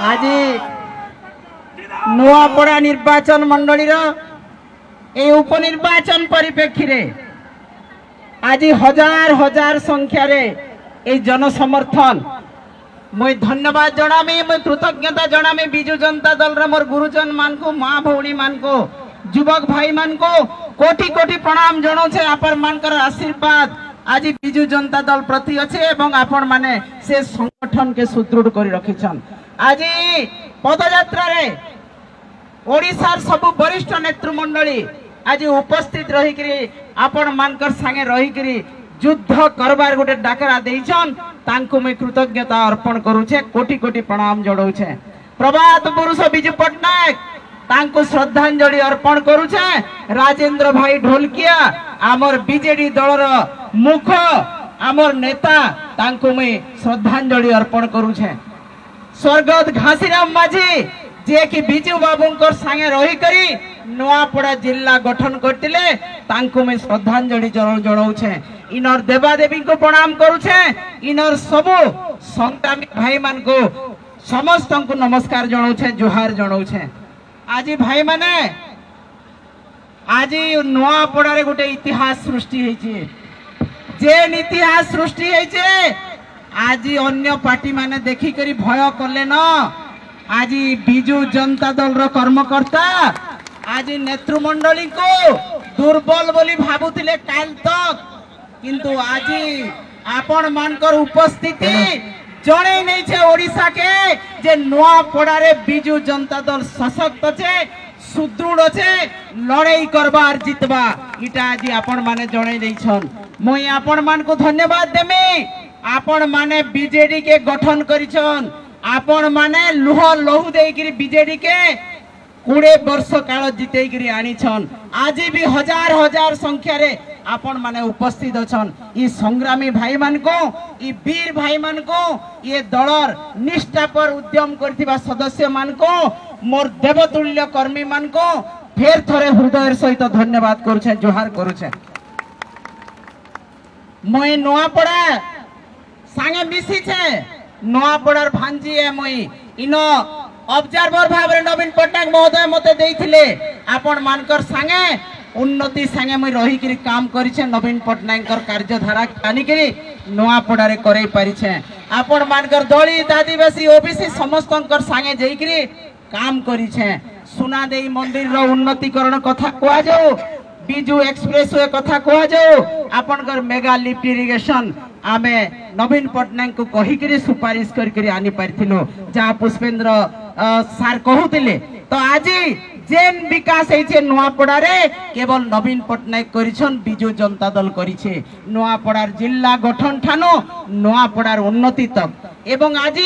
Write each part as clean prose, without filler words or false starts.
आज नुआपड़ा निर्वाचन मंडली उपनिर्वाचन परिप्रेक्षी रे आज हजार हजार संख्यार जनसमर्थन मुई धन्यवाद जनामी मुई कृतज्ञता जनामी बिजु जनता दल रे मोर गुरुजन मान को माँ भौणी मान को युवक भाई मान को कोटि कोटि प्रणाम जनाऊे आपण मानकर आशीर्वाद आज बिजु जनता दल प्रति अच्छे एवं आपण माने से संगठन के सुदृढ़ कर रखिछन। आज पदयात्रा रे ओडिशार सब वरिष्ठ नेतृमंडली आज उपस्थित रही आपण मानकर संगे रही युद्ध करबार गोटे डाकरा देइछन तांको मैं कृतज्ञता अर्पण करूछे कोटि कोटि प्रणाम जणाऊे। प्रभात पुरुष बिजु पट्टनायक तांको श्रद्धांजलि अर्पण करूछे। राजेंद्र भाई ढोलकिया आमर बीजेडी दलर मुख आमर नेता तांको मैं श्रद्धांजलि अर्पण करूछे। स्वर्गत घासीराम माझी जे कि बिजू बाबूंकर संगे रही करी नुआपड़ा जिला गठन करतिले तांको मैं श्रद्धांजलि जणाऊे। इनर देवादेवी को प्रणाम करूछे। इनर सबु संग्रामी भाई मान को समस्त को नमस्कार जणाऊे जुहार जणाऊे। आज भाई माने आज नुआपड़ा रे गोटे इतिहास सृष्टि होइछे। जेन इतिहास सृष्टि होइछे आज अन्य पार्टी माने देखि करी भय कले न। आज बिजु जनता दल रो कर्मकर्ता आज नेतृमंडली को दुर्बल बोली भाबुतिले काल तक किंतु आज आपण मानकर उपस्थिति जणे नहीं छे ओडिशा के जे नुआपड़ा रे बिजु जनता दल सशक्त छे सुदृढ़ छे लड़ाई करबार जितबा इटा आज आपण माने जणे देइछन। मुई आपण मान को धन्यवाद देमी। आपण माने बीजेडी के गठन करिछन। आपण माने लुह लहू देइकरी बीजेडी के 20 वर्ष काल जितेकरी आनिछन। आज भी हजार हजार संख्या रे आपण माने उपस्थित अछन। ई संग्रामी भाई मान को ई वीर भाई मान को ये दलर निष्ठा पर उद्यम करथिबा सदस्य मान को मोर देवतुल्य कर्मी मान को फेर थरे हृदय सहित धन्यवाद करूछे जोहार करूछे। मुई नुआपड़ा संगे मिसी छे नुआपड़ार भांजी है मुई इनो ऑब्जर्वर भाव रे नवीन पट्टनायक महोदय मते देइथिले आपण मानकर संगे उन्नति संगे मुई रही करी काम करिछे। नवीन पट्टनायक कार्यधारा आनी करी नुआपड़ा रे करई परिछे। आपण मानकर दलित आदिवासी ओबीसी समस्तंकर संगे जई करी काम करिछे। सुना देई मंदिर रो उन्नतिकरण कथा कोआ जाऊ बिजू एक्सप्रेस वे कथा कह जाऊ आपनकर मेगा लिफ्ट इरिगेशन आमे नवीन पट्टनायक को कही करी सुपारिश करी आनी पारथिलो जहाँ पुष्पेंद्र सार कहूतिले। तो आज जेन विकास होइछे नुआपड़ा रे केवल नवीन पट्टनायक करिछन बिजू जनता दल करिछे। नुआपड़ार जिला गठन ठानो नुआपड़ार उन्नति तक एवं आज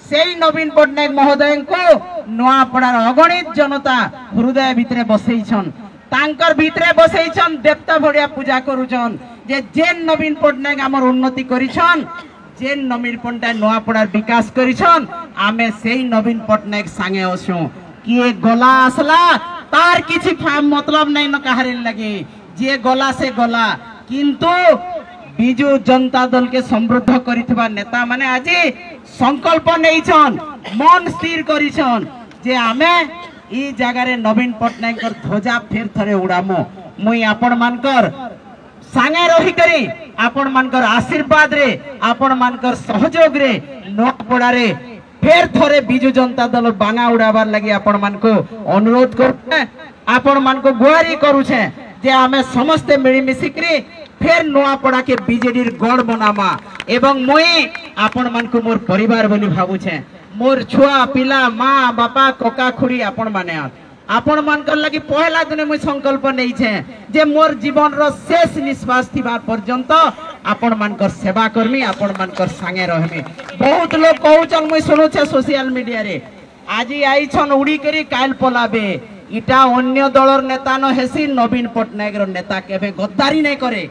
सेई नवीन पट्टनायक महोदय को नुआपड़ार अगणित जनता हृदय भितरे बसैछन। तांकर भितरे बसैछन देवता भड़िया पूजा करूछन जे जेन नवीन पट्टनायक आमर उन्नति करिछन जेन नवीन पट्टनायक नुआपड़ार विकास करिछन आमे सेई नवीन पट्टनायक संगे असु किए गला आसला तार किछि मतलब नहीं न कहारे लगे जे गला से गला किंतु बिजु जनता दल के समृद्ध करिथबा नेता माने आज संकल्प नैछन मन स्थिर करिछन जे आमे ई जगार नवीन पट्टनायक ध्वजा फेर थरे उड़ामो। मुई आपण मानकर संगे रही करी आपण मानकर आशीर्वाद रे आपण मानकर सहयोग रे नुआपड़ा रे फेर थरे बिजु जनता दल बाना उड़ाबार लगी आपण मान को अनुरोध करूछे आपण मान को गुहारी करूछे जे आमे समस्ते मिली मिसिकरी फेर नुआपड़ा के बीजेडी गढ़ बनामा एवं मुई आपण मान को मोर परिवार बोली भाबुछे। मोर छुआ पिला माँ बापा कका खुड़ी आपण माने आपण मानकर लगी पहला दिन मुई संकल्प नहीं छे जे मोर जीवन रो शेष निश्वास थिबा पर्यंत आपण मानकर सेवा करमी आपण मानकर संगे रहमी। बहुत लोग कहउछन मुई सुनुछे सोशल मीडिया रे आज आइछन उड़ी करी काल पलाबे इटा अन्य दलर नेता न हेसी नवीन पट्टनायक रो नेता केबे गद्दारी नहीं करे।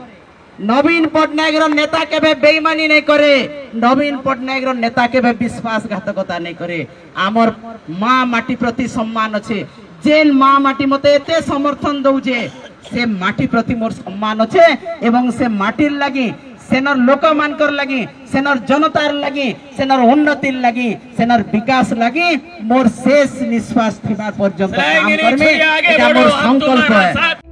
नवीन पट्टनायक रो नेता केबे बेईमानी नहीं करे। नवीन पट्टनायक रो नेता केबे विश्वासघातकता नहीं करे। आमर माँ माटी प्रति सम्मान अच्छे जेन माँ माटी मते एते समर्थन दउछे से माटी प्रति मोर सम्मान अच्छे एवं से माटीर लगी सेनर लोक मानकर लगी सेनर जनतार लगी सेनर उन्नतिर लगी सेनर विकास लगी मोर शेष निश्वास थिबा पर्यंत काम करमे एटा मोर संकल्प है।